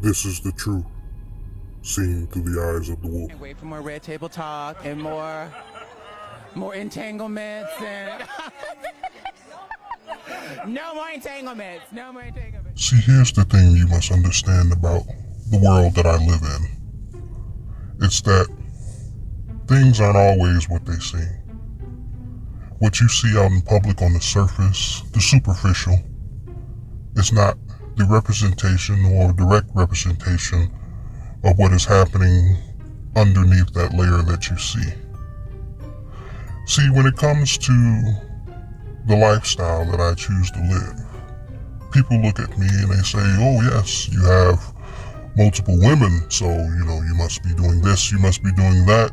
This is the truth, seen through the eyes of the wolf. Wait for more red table talk and more entanglements and no more entanglements. No more entanglements. See, here's the thing you must understand about the world that I live in. It's that things aren't always what they seem. What you see out in public on the surface, the superficial, is not the representation or direct representation of what is happening underneath that layer that you see. See, when it comes to the lifestyle that I choose to live, people look at me and they say, oh yes, you have multiple women, so you must be doing this, you must be doing that,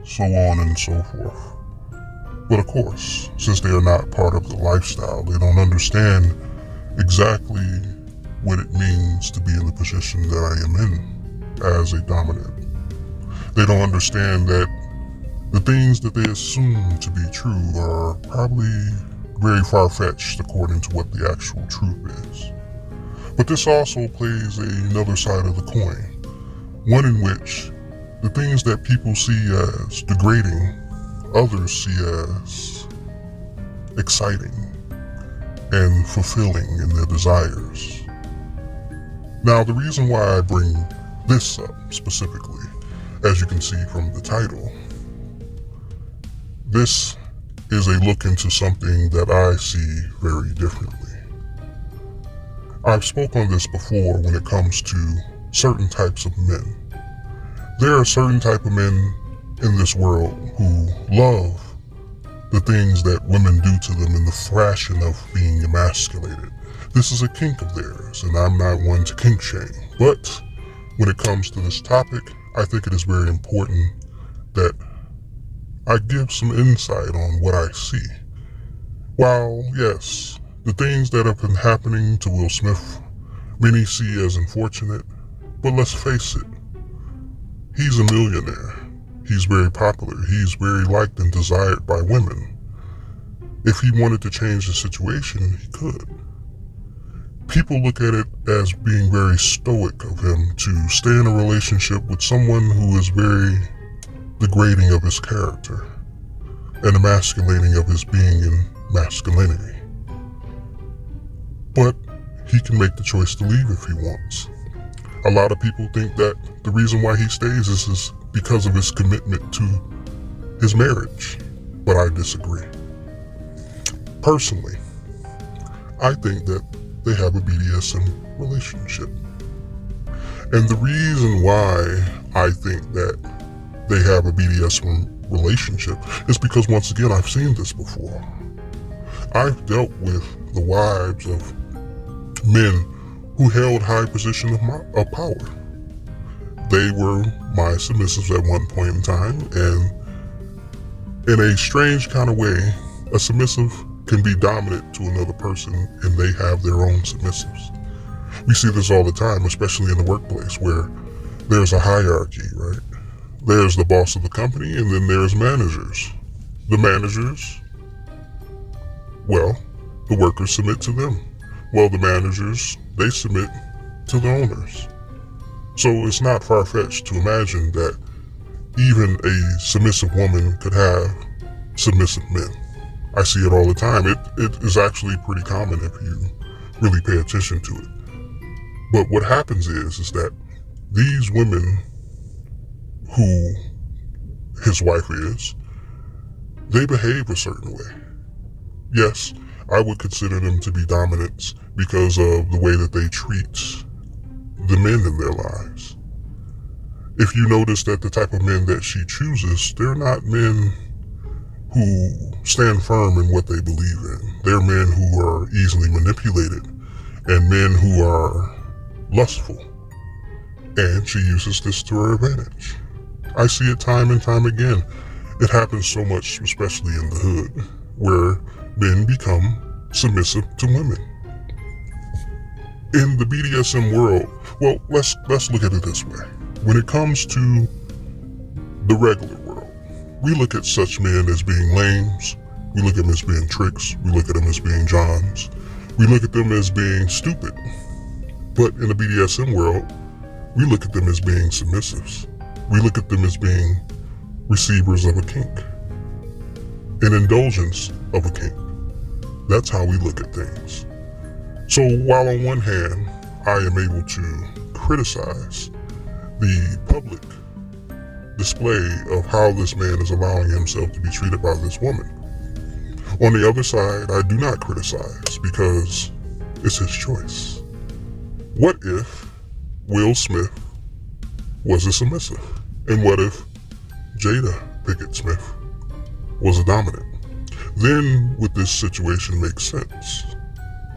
so on and so forth. But of course, since they are not part of the lifestyle, they don't understand exactly what it means to be in the position that I am in as a dominant. They don't understand that the things that they assume to be true are probably very far-fetched according to what the actual truth is. But this also plays another side of the coin, one in which the things that people see as degrading, others see as exciting and fulfilling in their desires. Now, the reason why I bring this up specifically, as you can see from the title, this is a look into something that I see very differently. I've spoken on this before when it comes to certain types of men. There are certain type of men in this world who love the things that women do to them in the fashion of being emasculated. This is a kink of theirs, and I'm not one to kink shame. But when it comes to this topic, I think it is very important that I give some insight on what I see. While, yes, the things that have been happening to Will Smith, many see as unfortunate, but let's face it, he's a millionaire. He's very popular. He's very liked and desired by women. If he wanted to change the situation, he could. People look at it as being very stoic of him to stay in a relationship with someone who is very degrading of his character and emasculating of his being and masculinity. But he can make the choice to leave if he wants. A lot of people think that the reason why he stays is because of his commitment to his marriage, but I disagree. Personally, I think that they have a BDSM relationship. And the reason why I think that they have a BDSM relationship is because, once again, I've seen this before. I've dealt with the wives of men who held high position of power. They were my submissives at one point in time, and in a strange kind of way, a submissive can be dominant to another person and they have their own submissives. We see this all the time, especially in the workplace, where there's a hierarchy, right? There's the boss of the company, and then there's managers. The managers, well, the workers submit to them. Well, the managers, they submit to the owners. So it's not far-fetched to imagine that even a submissive woman could have submissive men. I see it all the time. It is actually pretty common if you really pay attention to it. But what happens is that these women who his wife is, they behave a certain way. Yes, I would consider them to be dominants because of the way that they treat the men in their lives. If you notice that the type of men that she chooses, they're not men who stand firm in what they believe in. They're men who are easily manipulated and men who are lustful. And she uses this to her advantage. I see it time and time again. It happens so much, especially in the hood, where men become submissive to women. In the BDSM world, well, let's look at it this way. When it comes to the regular world, we look at such men as being lames, we look at them as being tricks, we look at them as being Johns, we look at them as being stupid. But in the BDSM world, we look at them as being submissives. We look at them as being receivers of a kink, an indulgence of a kink. That's how we look at things. So while on one hand, I am able to criticize the public display of how this man is allowing himself to be treated by this woman, on the other side, I do not criticize because it's his choice. What if Will Smith was a submissive? And what if Jada Pinkett Smith was a dominant? Then would this situation make sense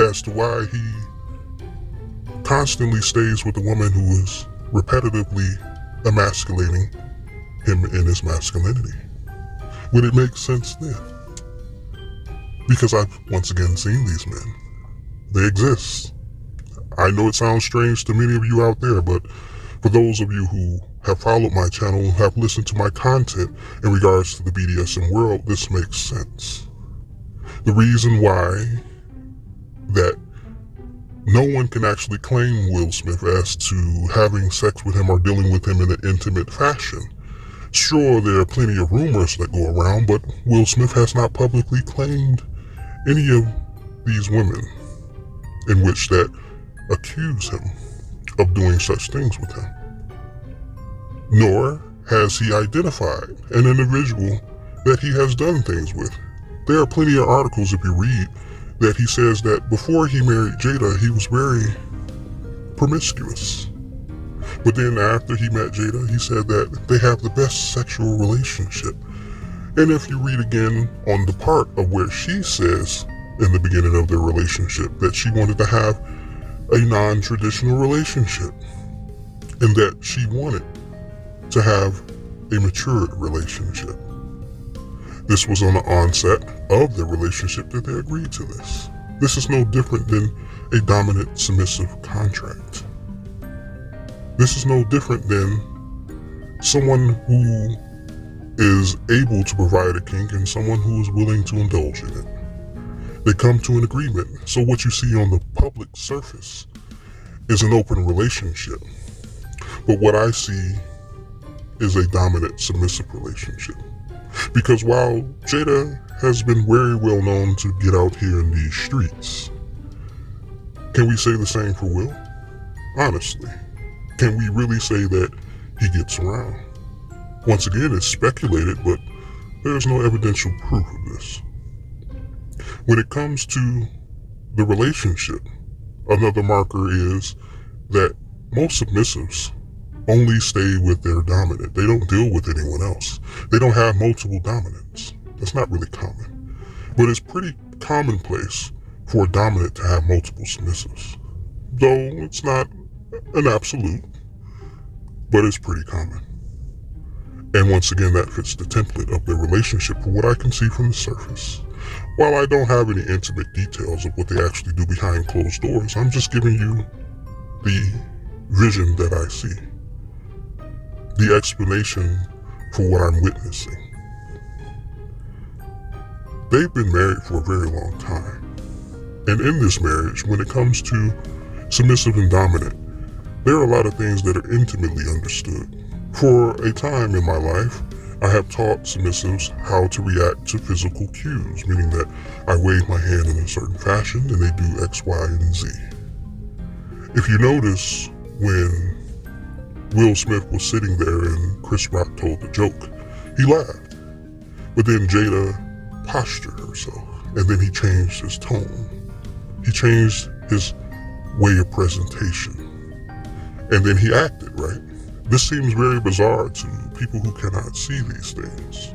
as to why he constantly stays with a woman who is repetitively emasculating him in his masculinity? Would it make sense then? Because I've once again seen these men. They exist. I know it sounds strange to many of you out there, but for those of you who have followed my channel, have listened to my content in regards to the BDSM world, this makes sense. The reason why that no one can actually claim Will Smith as to having sex with him or dealing with him in an intimate fashion. Sure, there are plenty of rumors that go around, but Will Smith has not publicly claimed any of these women in which that accuse him of doing such things with him. Nor has he identified an individual that he has done things with. There are plenty of articles, if you read, that he says that before he married Jada, he was very promiscuous. But then after he met Jada, he said that they have the best sexual relationship. And if you read again on the part of where she says in the beginning of their relationship that she wanted to have a non-traditional relationship and that she wanted to have a matured relationship. This was on the onset of the relationship that they agreed to this. This is no different than a dominant submissive contract. This is no different than someone who is able to provide a kink and someone who is willing to indulge in it. They come to an agreement. So what you see on the public surface is an open relationship. But what I see is a dominant submissive relationship. Because while Jada has been very well known to get out here in these streets, can we say the same for Will? Honestly, can we really say that he gets around? Once again, it's speculated, but there's no evidential proof of this. When it comes to the relationship, another marker is that most submissives only stay with their dominant. They don't deal with anyone else. They don't have multiple dominants. That's not really common. But it's pretty commonplace for a dominant to have multiple submissives. Though it's not an absolute, but it's pretty common. And once again, that fits the template of their relationship from what I can see from the surface. While I don't have any intimate details of what they actually do behind closed doors, I'm just giving you the vision that I see, the explanation for what I'm witnessing. They've been married for a very long time. And in this marriage, when it comes to submissive and dominant, there are a lot of things that are intimately understood. For a time in my life, I have taught submissives how to react to physical cues, meaning that I wave my hand in a certain fashion and they do X, Y, and Z. If you notice, when Will Smith was sitting there and Chris Rock told the joke, he laughed. But then Jada postured herself, and then he changed his tone. He changed his way of presentation. And then he acted, right? This seems very bizarre to people who cannot see these things,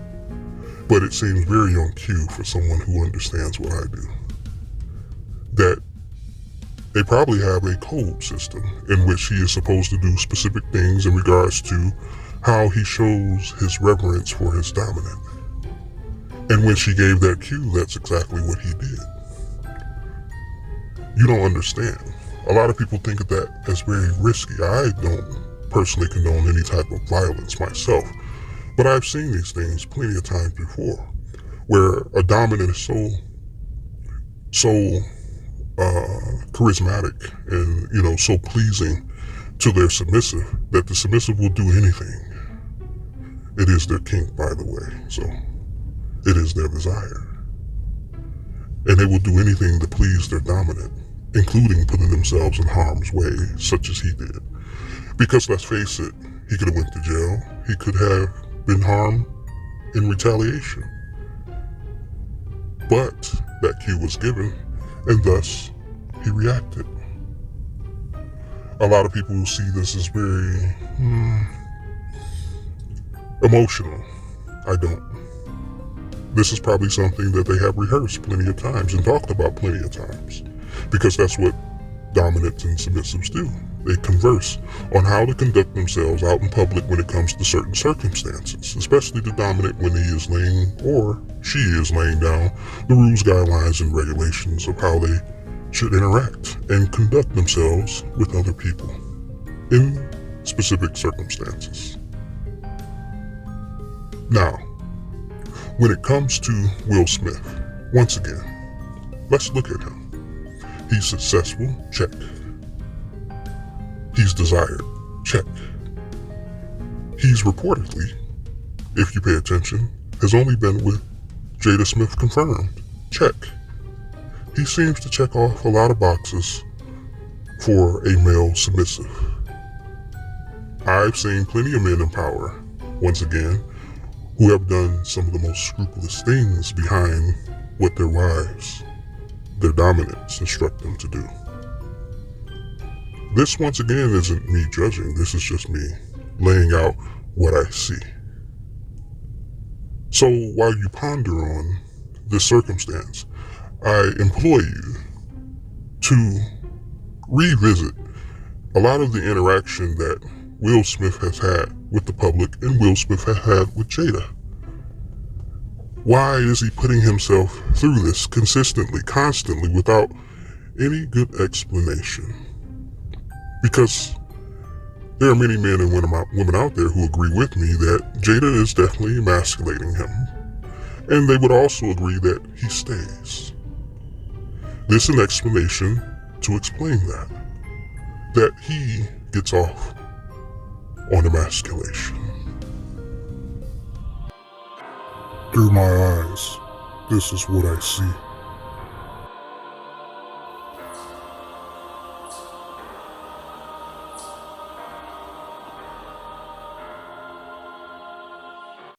but it seems very on cue for someone who understands what I do. That they probably have a code system in which he is supposed to do specific things in regards to how he shows his reverence for his dominant. And when she gave that cue, that's exactly what he did. You don't understand. A lot of people think of that as very risky. I don't personally condone any type of violence myself, but I've seen these things plenty of times before, where a dominant is so charismatic and so pleasing to their submissive that the submissive will do anything. It is their kink, by the way, so it is their desire. And they will do anything to please their dominant, including putting themselves in harm's way, such as he did. Because let's face it, he could have went to jail. He could have been harmed in retaliation. But that cue was given, and thus he reacted. A lot of people see this as very emotional. I don't. This is probably something that they have rehearsed plenty of times and talked about plenty of times, because that's what dominants and submissives do. They converse on how to conduct themselves out in public when it comes to certain circumstances, especially the dominant when he is laying or she is laying down the rules, guidelines, and regulations of how they should interact and conduct themselves with other people in specific circumstances. Now, when it comes to Will Smith, once again, let's look at him. He's successful, check. He's desired, check. He's reportedly, if you pay attention, has only been with Jada Smith confirmed, check. He seems to check off a lot of boxes for a male submissive. I've seen plenty of men in power, once again, who have done some of the most scrupulous things behind what their wives, their dominants, instruct them to do. This, once again, isn't me judging. This is just me laying out what I see. So while you ponder on this circumstance, I implore you to revisit a lot of the interaction that Will Smith has had with the public and Will Smith has had with Jada. Why is he putting himself through this consistently, constantly, without any good explanation? Because there are many men and women out there who agree with me that Jada is definitely emasculating him. And they would also agree that he stays. There's an explanation to explain that he gets off on emasculation. Through my eyes, this is what I see.